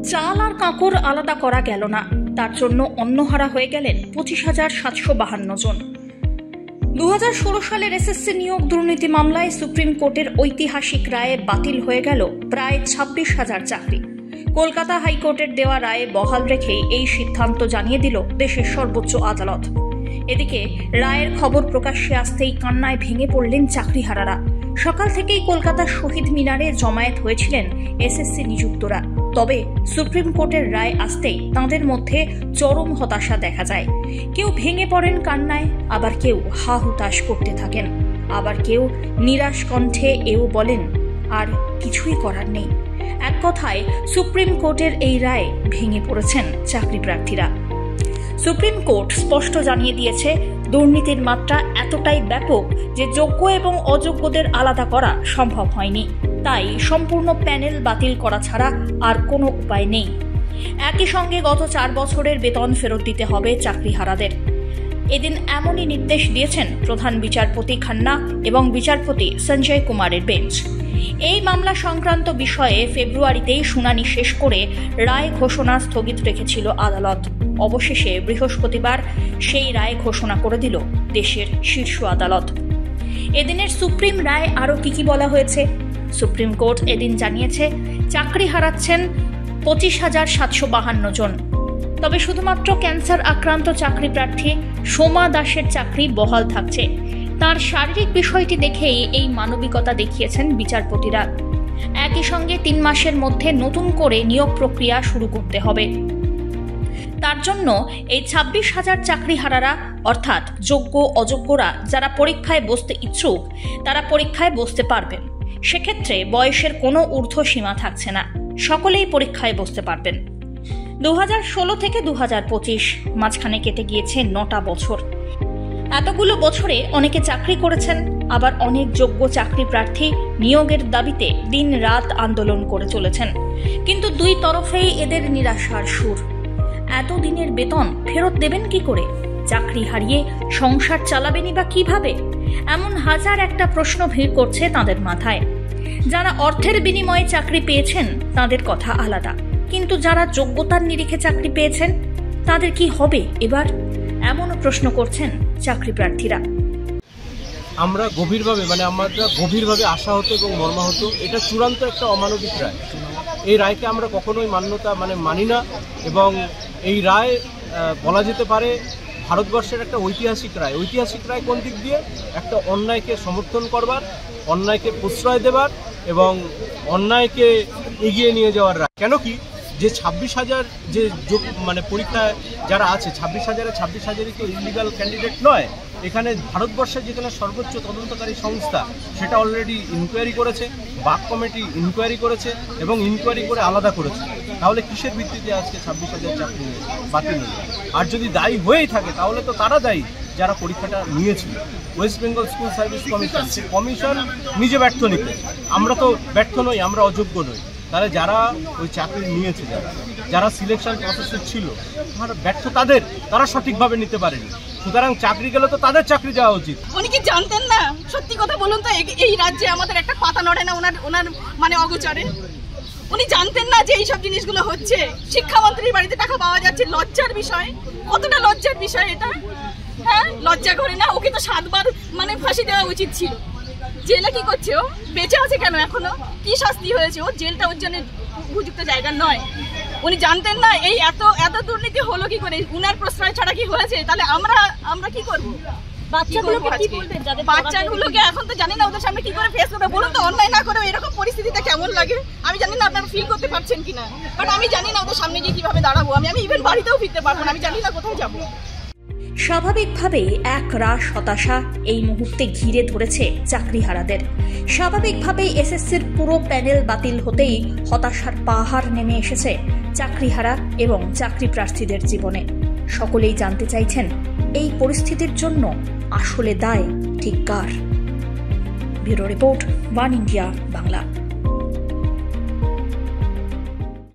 চাল আর কাঁকর আলাদা করা গেল না, তার জন্য অন্নহারা হয়ে গেলেন 25,752 জন। 2016 সালের এসএসসি নিয়োগ দুর্নীতি মামলায় সুপ্রিম কোর্টের ঐতিহাসিক রায়ে বাতিল হয়ে গেল প্রায় 26,000 চাকরি। কলকাতা হাইকোর্টের দেওয়া রায়ে বহাল রেখে এই সিদ্ধান্ত জানিয়ে দিল দেশের সর্বোচ্চ আদালত। এদিকে রায়ের খবর প্রকাশ্যে আসতেই কান্নায় ভেঙে পড়লেন চাকরিহারারা। সকাল থেকেই কলকাতার শহীদ মিনারে জমায়েত হয়েছিলেন এসএসসি নিযুক্তরা। তবে সুপ্রিম কোর্টের রায় আসতেই তাঁদের মধ্যে চরম হতাশা দেখা যায়। কেউ ভেঙে পড়েন কান্নায়, আবার কেউ হা হুতাশ করতে থাকেন, আবার কেউ নিরাশ কণ্ঠে এও বলেন আর কিছুই করার নেই। এক কথায় সুপ্রিম কোর্টের এই রায়ে ভেঙে পড়েছেন চাকরি প্রার্থীরা। সুপ্রিম কোর্ট স্পষ্ট জানিয়ে দিয়েছে, দুর্নীতির মাত্রা এতটাই ব্যাপক যে যোগ্য এবং অযোগ্যদের আলাদা করা সম্ভব হয়নি। তাই সম্পূর্ণ প্যানেল বাতিল করা ছাড়া আর কোনো উপায় নেই। একই সঙ্গে গত 4 বছরের বেতন ফেরত দিতে হবে চাকরিহারাদের। এদিন এমনই নির্দেশ দিয়েছেন প্রধান বিচারপতি খান্না এবং বিচারপতি সঞ্জয় কুমারের বেঞ্চ। এই মামলা সংক্রান্ত বিষয়ে ফেব্রুয়ারিতেই শুনানি শেষ করে রায় ঘোষণা স্থগিত রেখেছিল আদালত। অবশেষে বৃহস্পতিবার সেই রায় ঘোষণা করে দিল দেশের শীর্ষ আদালত। এদিনের সুপ্রিম রায় আরও কি বলা হয়েছে? সুপ্রিম কোর্ট এদিন জানিয়েছে, চাকরি হারাচ্ছেন 25,752 জন। তবে শুধুমাত্র ক্যান্সার আক্রান্ত চাকরি প্রার্থী সোমা দাসের চাকরি বহাল থাকছে। তার শারীরিক বিষয়টি দেখেই এই মানবিকতা দেখিয়েছেন বিচারপতিরা। একই সঙ্গে 3 মাসের মধ্যে নতুন করে নিয়োগ প্রক্রিয়া শুরু করতে হবে। তার জন্য এই 26,000 চাকরিহারারা অর্থাৎ যোগ্য অযোগ্যরা যারা পরীক্ষায় বসতে ইচ্ছুক তারা পরীক্ষায় বসতে পারবেন। সেক্ষেত্রে বয়সের কোনো ঊর্ধ্ব সীমা থাকছে না, সকলেই পরীক্ষায় বসতে পারবেন। 2016 থেকে 2025 মাঝখানে কেটে গিয়েছে 9টা বছর। এতগুলো বছরে অনেকে চাকরি করেছেন, আবার অনেক যোগ্য চাকরি প্রার্থী নিয়োগের দাবিতে দিন রাত আন্দোলন করে চলেছেন। কিন্তু দুই তরফেই এদের নিরাশার সুর। এতদিনের বেতন ফেরত দেবেন কি করে? চাকরি হারিয়ে সংসার চালাবেনই বা কিভাবে? এমন হাজার একটা প্রশ্ন ভিড় করছে তাদের মাথায়। যারা অর্থের বিনিময়ে চাকরি পেয়েছেন তাদের কথা আলাদা, কিন্তু যারা যোগ্যতার নিরিখে চাকরি পেয়েছেন তাদের কি হবে এবার? এমনও প্রশ্ন করছেন চাকরি প্রার্থীরা। আমরা গভীরভাবে আশাহত এবং মর্মাহত। এটা চূড়ান্ত একটা অমানবিক রায়। এই রায়কে আমরা কখনোই মানি না, এবং এই রায় বলা যেতে পারে ভারতবর্ষের একটা ঐতিহাসিক রায়। ঐতিহাসিক রায় কোন দিক দিয়ে? একটা অন্যায়কে সমর্থন করবার, অন্যায়কে প্রশ্রয় দেবার এবং অন্যায়কে এগিয়ে নিয়ে যাওয়ার রায়। কেন কি যে 26,000 যে পরীক্ষায় যারা আছে, 26,000-26,000ই তো ইলিগাল ক্যান্ডিডেট নয়। এখানে ভারতবর্ষে যেখানে সর্বোচ্চ তদন্তকারী সংস্থা সেটা অলরেডি ইনকোয়ারি করেছে, বাক কমিটি ইনকোয়ারি করেছে এবং ইনকোয়ারি করে আলাদা করেছে। তাহলে কিসের ভিত্তিতে আজকে 26,000 চাকরি বাতিল হলো? আর যদি দায়ী হয়েই থাকে তাহলে তো তারা দায়ী যারা পরীক্ষাটা নিয়েছিল। West Bengal school service commission, সেই কমিশন নিজে ব্যর্থ নিতে। আমরা তো ব্যর্থ নই, আমরা অযোগ্য নই। তাহলে যারা ওই চাকরি নিয়েছে, যারা সিলেকশন প্রসেসে ছিল, ব্যর্থ তারা সঠিকভাবে নিতে পারেনি। সুতরাং চাকরি গেলে তো তাদের চাকরি দেওয়া উচিত। উনি কি জানতেন না? সত্যি কথা বলুন তো, এই রাজ্যে আমাদের একটা পাতা নড়ে না ওনার অগোচরে। উনি জানতেন না যে এইসব জিনিসগুলো হচ্ছে? শিক্ষামন্ত্রীর বাড়িতে টাকা পাওয়া যাচ্ছে, লজ্জার বিষয়। কতটা লজ্জার বিষয় এটা? হ্যাঁ, লজ্জা করে না? ওকে তো 7 বার ফাঁসি দেওয়া উচিত ছিল। জেলে কি করছে ও? বেঁচে আছে কেন এখনো? কি শাস্তি হয়েছে? ও জেলটা ওর জন্য উপযুক্ত জায়গা নয়। উনি জানতেন না এই এত দুর্নীতি হলো কি করে? উনার প্রশ্রয় ছাড়া কি হয়েছে? তাহলে আমরা কি করবো? বাচ্চাগুলোকে এখন তো জানি না ওদের সামনে কি করে ফেস করবে। বলুন তো, অন্যায় না করে এরকম পরিস্থিতিতে কেমন লাগে? আমি জানি না আপনারা ফিল করতে পারছেন কিনা, বাট আমি জানি না ওদের সামনে গিয়ে কিভাবে দাঁড়াবো। আমি ইভেন বাড়িতেও ফিরতে পারবো না, আমি জানি না কোথায় যাবো। স্বাভাবিকভাবেই এক রাশ হতাশা এই মুহূর্তে ঘিরে ধরেছে চাকরিহারাদের। স্বাভাবিকভাবেই এসএসসির পুরো প্যানেল বাতিল হতেই হতাশার পাহাড় নেমে এসেছে চাকরিহারা এবং চাকরি প্রার্থীদের জীবনে। সকলেই জানতে চাইছেন এই পরিস্থিতির জন্য আসলে দায় ঠিক কার? Bureau report, one India Bangla.